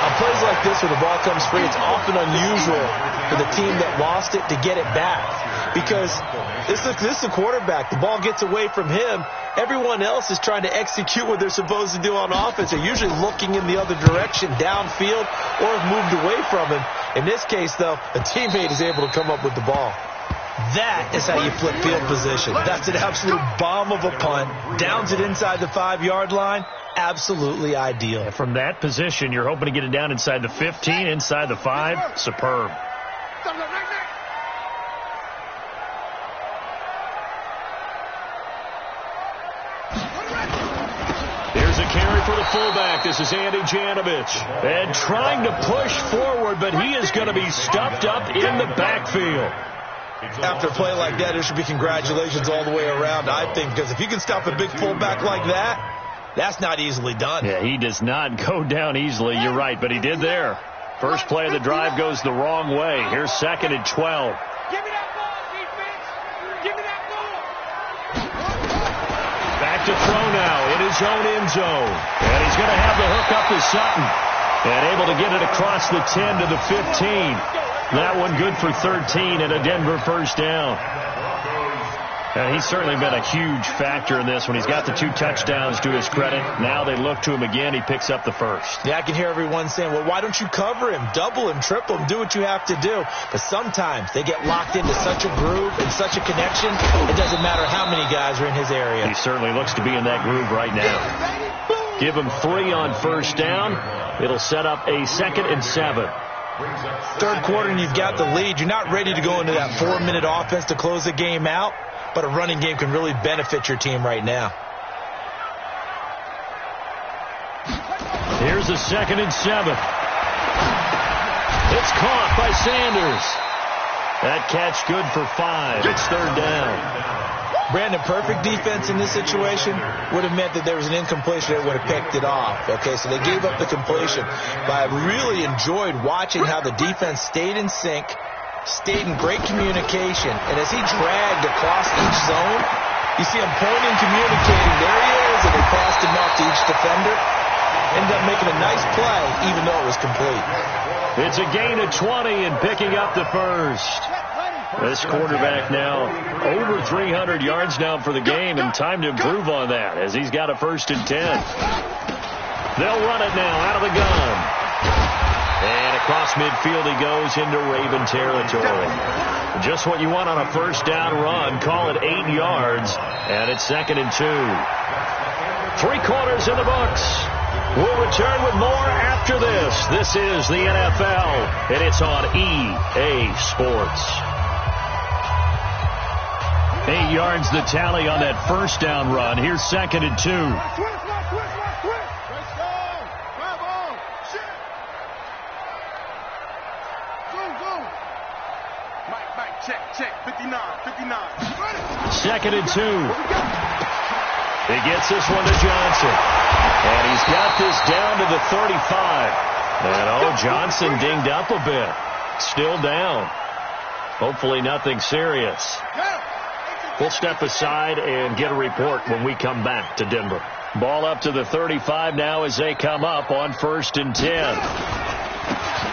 Speaker 4: On plays like this where the ball comes free, it's often unusual for the team that lost it to get it back. Because this is a quarterback. The ball gets away from him. Everyone else is trying to execute what they're supposed to do on offense. They're usually looking in the other direction, downfield, or have moved away from him. In this case, though, a teammate is able to come up with the ball. That is how you flip field position. That's an absolute bomb of a punt. Downs it inside the 5-yard line. Absolutely ideal.
Speaker 2: From that position, you're hoping to get it down inside the 15, inside the 5. Superb. Here's a carry for the fullback. This is Andy Janovich. And trying to push forward, but he is going to be stuffed up in the backfield.
Speaker 4: After a play like that, there should be congratulations all the way around, I think, because if you can stop a big fullback like that, that's not easily done.
Speaker 2: Yeah, he does not go down easily. You're right, but he did there. First play of the drive goes the wrong way. Here's 2nd and 12.
Speaker 3: Give me that ball, defense. Give me that ball.
Speaker 2: Back to throw now in his own end zone. And he's going to have the hook up to Sutton. And able to get it across the 10 to the 15. That one good for 13 and a Denver first down. And he's certainly been a huge factor in this when he's got the 2 touchdowns to his credit. Now they look to him again. He picks up the first.
Speaker 4: Yeah, I can hear everyone saying, well, why don't you cover him, double him, triple him, do what you have to do. But sometimes they get locked into such a groove and such a connection, it doesn't matter how many guys are in his area.
Speaker 2: He certainly looks to be in that groove right now. Give him 3 on first down. It'll set up a 2nd and 7.
Speaker 4: Third quarter and you've got the lead. You're not ready to go into that 4-minute offense to close the game out. But a running game can really benefit your team right now.
Speaker 2: Here's a 2nd and 7. It's caught by Sanders. That catch good for 5. It's 3rd down.
Speaker 4: Brandon, perfect defense in this situation would have meant that there was an incompletion that would have picked it off. Okay, so they gave up the completion. But I really enjoyed watching how the defense stayed in sync, stayed in great communication, and as he dragged across each zone, you see him pointing, communicating, there he is, and they passed him off to each defender. Ended up making a nice play, even though it was complete.
Speaker 2: It's a gain of 20 and picking up the first. This quarterback now over 300 yards now for the game, and time to improve on that as he's got a 1st and 10. They'll run it now out of the gun. And across midfield he goes into Raven territory. Just what you want on a first down run. Call it 8 yards, and it's 2nd and 2. 3 quarters in the books. We'll return with more after this. This is the NFL, and it's on EA Sports. 8 yards the tally on that first down run. Here's 2nd and 2.
Speaker 3: Check, 59.
Speaker 2: 2nd and 2. He gets this one to Johnson. And he's got this down to the 35. And, Johnson dinged up a bit. Still down. Hopefully nothing serious. We'll step aside and get a report when we come back to Denver. Ball up to the 35 now as they come up on 1st and 10.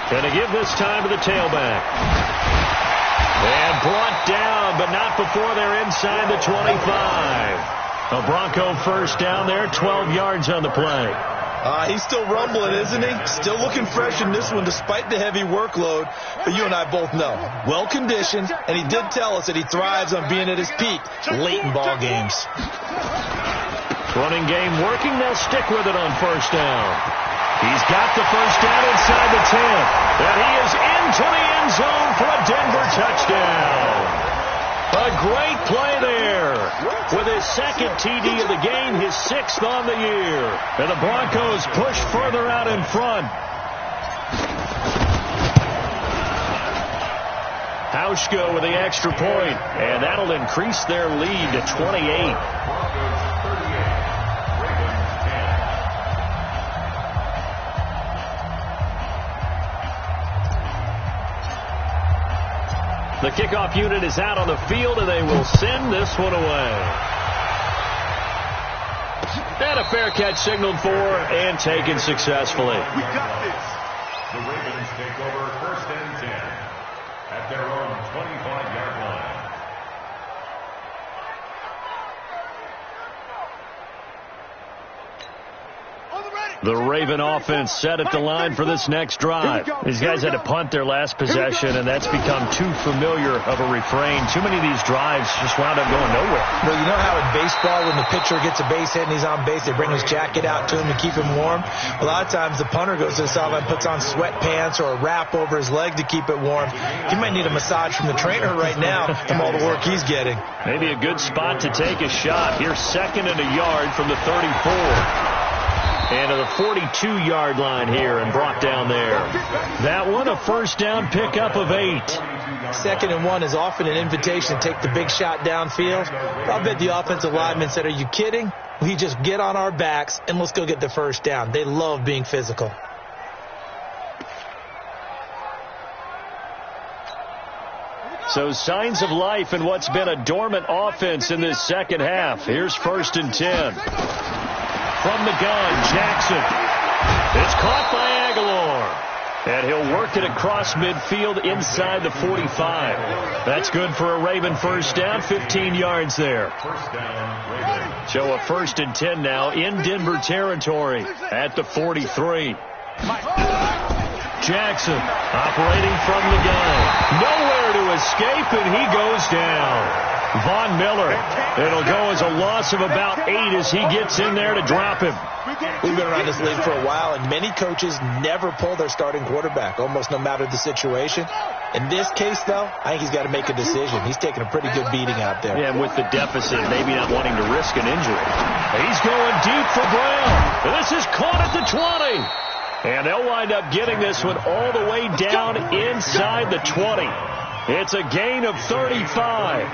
Speaker 2: Going to give this time to the tailback. And brought down, but not before they're inside the 25. A Bronco first down there, 12 yards on the play.
Speaker 4: He's still rumbling, isn't he? Still looking fresh in this one despite the heavy workload. But you and I both know, well-conditioned, and he did tell us that he thrives on being at his peak late in ball games.
Speaker 2: Running game working. They'll stick with it on first down. He's got the first down inside the 10. And he is into the end zone for a Denver touchdown. A great play there. With his 2nd TD of the game, his 6th on the year. And the Broncos push further out in front. Hauschko with the extra point, and that'll increase their lead to 28. The kickoff unit is out on the field, and they will send this one away. And a fair catch signaled for and taken successfully.
Speaker 3: We got this.
Speaker 5: The Ravens take over 1st and 10 at their own 25-yard line.
Speaker 2: The Raven offense set at the line for this next drive. These guys had to punt their last possession, and that's become too familiar of a refrain. Too many of these drives just wound up going nowhere.
Speaker 4: Well, you know how in baseball when the pitcher gets a base hit and he's on base, they bring his jacket out to him to keep him warm? A lot of times the punter goes to the sideline, puts on sweatpants or a wrap over his leg to keep it warm. He might need a massage from the trainer right now from all the work he's getting.
Speaker 2: Maybe a good spot to take a shot. Here's 2nd and a yard from the 34. And to the 42-yard line here and brought down there. That one a first down pickup of 8.
Speaker 4: 2nd and 1 is often an invitation to take the big shot downfield. I bet the offensive lineman said, are you kidding? We just get on our backs and let's go get the first down. They love being physical.
Speaker 2: So signs of life in what's been a dormant offense in this second half. Here's 1st and 10. From the gun, Jackson. It's caught by Aguilar. And he'll work it across midfield inside the 45. That's good for a Raven first down, 15 yards there. So a 1st and 10 now in Denver territory at the 43. Jackson operating from the gun. Nowhere to escape, and he goes down. Von Miller. It'll go as a loss of about 8 as he gets in there to drop him.
Speaker 4: We've been around this league for a while, and many coaches never pull their starting quarterback, almost no matter the situation. In this case, though, I think he's got to make a decision. He's taking a pretty good beating out there.
Speaker 2: Yeah, and with the deficit, maybe not wanting to risk an injury. He's going deep for Brown. And this is caught at the 20. And they'll wind up getting this one all the way down inside the 20. It's a gain of 35.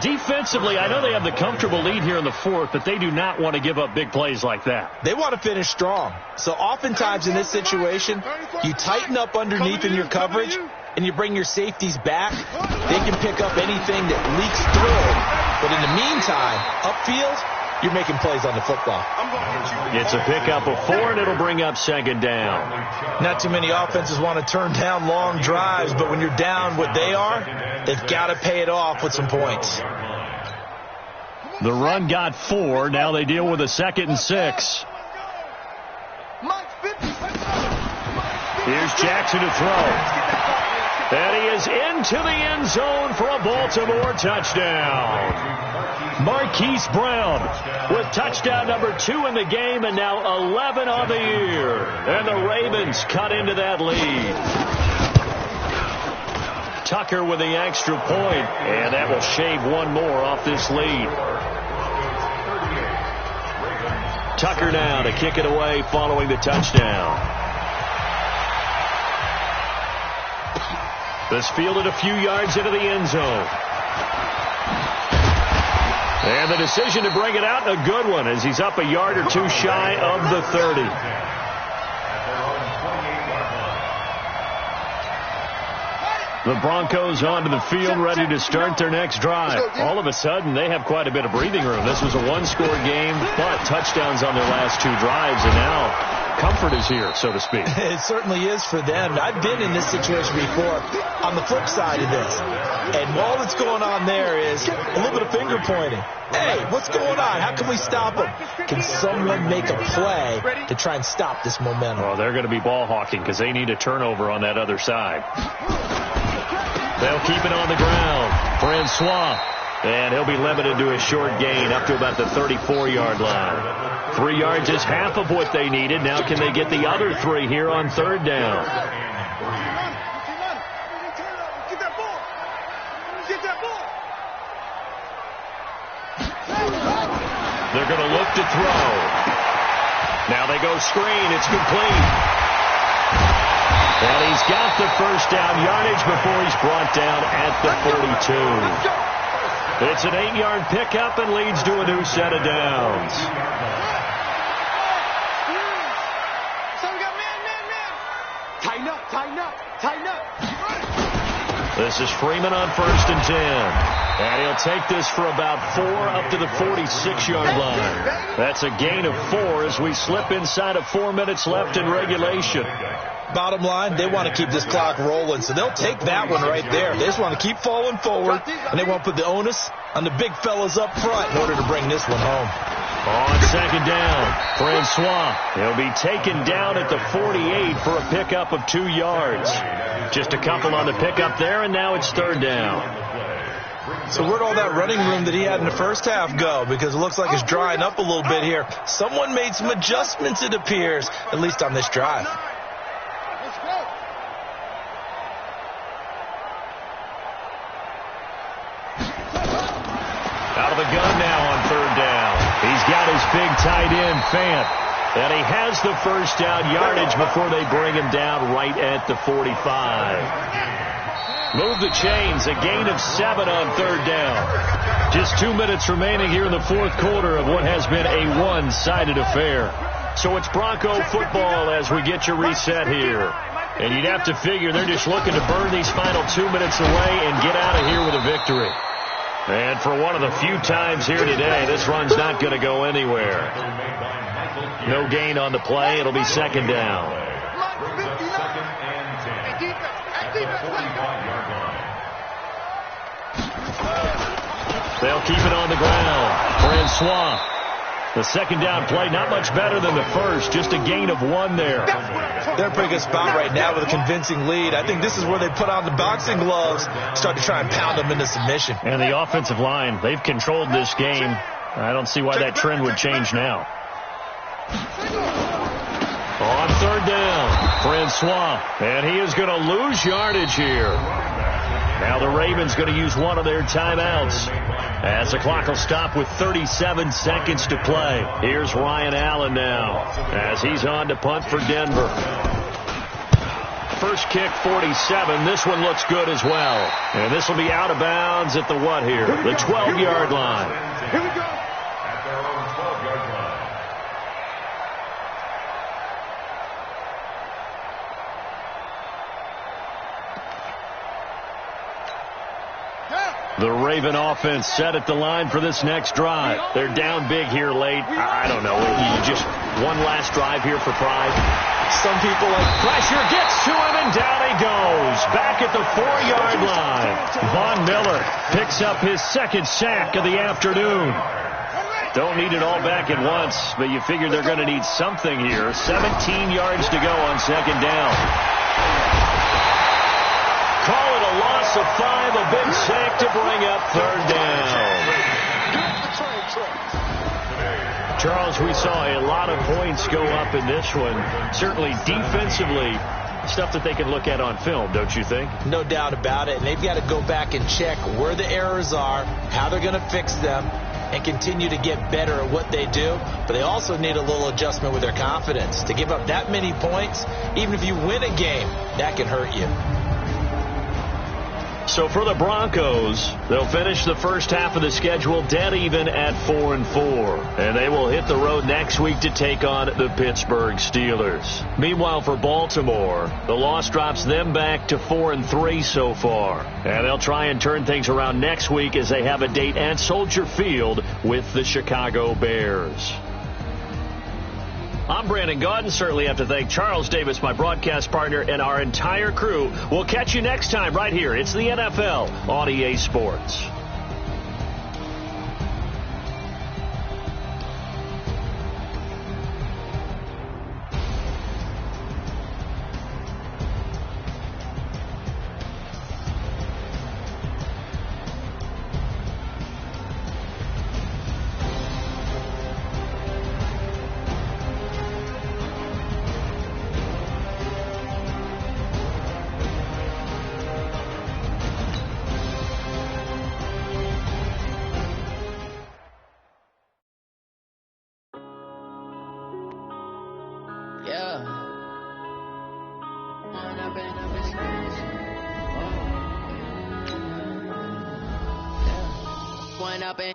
Speaker 2: Defensively, I know they have the comfortable lead here in the 4th, but they do not want to give up big plays like that.
Speaker 4: They want to finish strong. So oftentimes in this situation, you tighten up underneath in your coverage, and you bring your safeties back. They can pick up anything that leaks through. But in the meantime, upfield, you're making plays on the football.
Speaker 2: It's a pickup of 4, and it'll bring up 2nd down.
Speaker 4: Not too many offenses want to turn down long drives, but when you're down what they are, they've got to pay it off with some points.
Speaker 2: The run got 4. Now they deal with a 2nd and 6. Here's Jackson to throw. And he is into the end zone for a Baltimore touchdown. Marquise Brown with touchdown number 2 in the game, and now 11 on the year. And the Ravens cut into that lead. Tucker with the extra point, and that will shave one more off this lead. Tucker now to kick it away following the touchdown. This fielded a few yards into the end zone. And the decision to bring it out, a good one, as he's up a yard or 2 shy of the 30. The Broncos onto the field, ready to start their next drive. All of a sudden, they have quite a bit of breathing room. This was a 1-score game, but touchdowns on their last 2 drives, and now comfort is here, so to speak.
Speaker 4: It certainly is for them. I've been in this situation before on the flip side of this. And all that's going on there is a little bit of finger pointing. Hey, what's going on? How can we stop them? Can someone make a play to try and stop this momentum?
Speaker 2: Well, they're going to be ball hawking because they need a turnover on that other side. They'll keep it on the ground. Francois. And he'll be limited to a short gain up to about the 34-yard line. 3 yards is half of what they needed. Now can they get the other 3 here on 3rd down? They're going to look to throw. Now they go screen. It's complete. And he's got the first down yardage before he's brought down at the 42. It's an 8-yard pickup and leads to a new set of downs.
Speaker 3: Tighten up, tighten up, tighten up.
Speaker 2: This is Freeman on 1st and 10. And he'll take this for about 4 up to the 46-yard line. That's a gain of 4 as we slip inside of 4 minutes left in regulation.
Speaker 4: Bottom line, they want to keep this clock rolling, so they'll take that one right there. They just want to keep falling forward, and they want to put the onus on the big fellas up front in order to bring this one home.
Speaker 2: On 2nd down, Francois. He'll be taken down at the 48 for a pickup of 2 yards. Just a couple on the pickup there, and now it's 3rd down.
Speaker 4: So where'd all that running room that he had in the first half go? Because it looks like it's drying up a little bit here. Someone made some adjustments, it appears, at least on this drive.
Speaker 2: Out of the gun now on 3rd down. He's got his big tight end, Fant. And he has the first down yardage before they bring him down right at the 45. Move the chains, a gain of 7 on 3rd down. Just 2 minutes remaining here in the 4th quarter of what has been a one-sided affair. So it's Bronco football as we get you reset here. And you'd have to figure they're just looking to burn these final 2 minutes away and get out of here with a victory. And for one of the few times here today, this run's not going to go anywhere. No gain on the play. It'll be 2nd down. They'll keep it on the ground. Francois. The second down play, not much better than the first, just a gain of 1 there.
Speaker 4: They're in a pretty good spot right now with a convincing lead. I think this is where they put on the boxing gloves, start to try and pound them into submission.
Speaker 2: And the offensive line, they've controlled this game. I don't see why that trend would change now. On third down, Francois, and he is going to lose yardage here. Now the Ravens going to use one of their timeouts as the clock will stop with 37 seconds to play. Here's Ryan Allen now as he's on to punt for Denver. First kick, 47. This one looks good as well. And this will be out of bounds at the what here? The 12-yard line.
Speaker 3: Here we go.
Speaker 5: At their own 12-yard line.
Speaker 2: The Raven offense set at the line for this next drive. They're down big here late. I don't know. You just one last drive here for pride.
Speaker 4: Some people like
Speaker 2: Pressure gets to him, and down he goes. Back at the 4-yard line. Von Miller picks up his second sack of the afternoon. Don't need it all back at once, but you figure they're going to need something here. 17 yards to go on second down. Call it a loss of 5, a big sack to bring up third down. Charles, we saw a lot of points go up in this one. Certainly defensively, stuff that they can look at on film, don't you think?
Speaker 4: no doubt about it. And they've got to go back and check where the errors are, how they're going to fix them, and continue to get better at what they do. But they also need a little adjustment with their confidence. To give up that many points, even if you win a game, that can hurt you.
Speaker 2: So for the Broncos, they'll finish the first half of the schedule dead even at 4-4. And they will hit the road next week to take on the Pittsburgh Steelers. Meanwhile, for Baltimore, the loss drops them back to 4-3 so far. And they'll try and turn things around next week as they have a date at Soldier Field with the Chicago Bears. I'm Brandon Gaudin. Certainly have to thank Charles Davis, my broadcast partner, and our entire crew. We'll catch you next time right here. It's the NFL on EA Sports.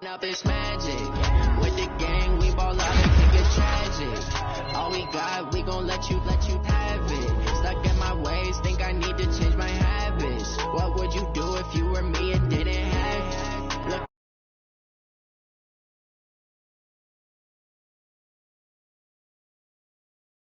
Speaker 6: Up, it's magic.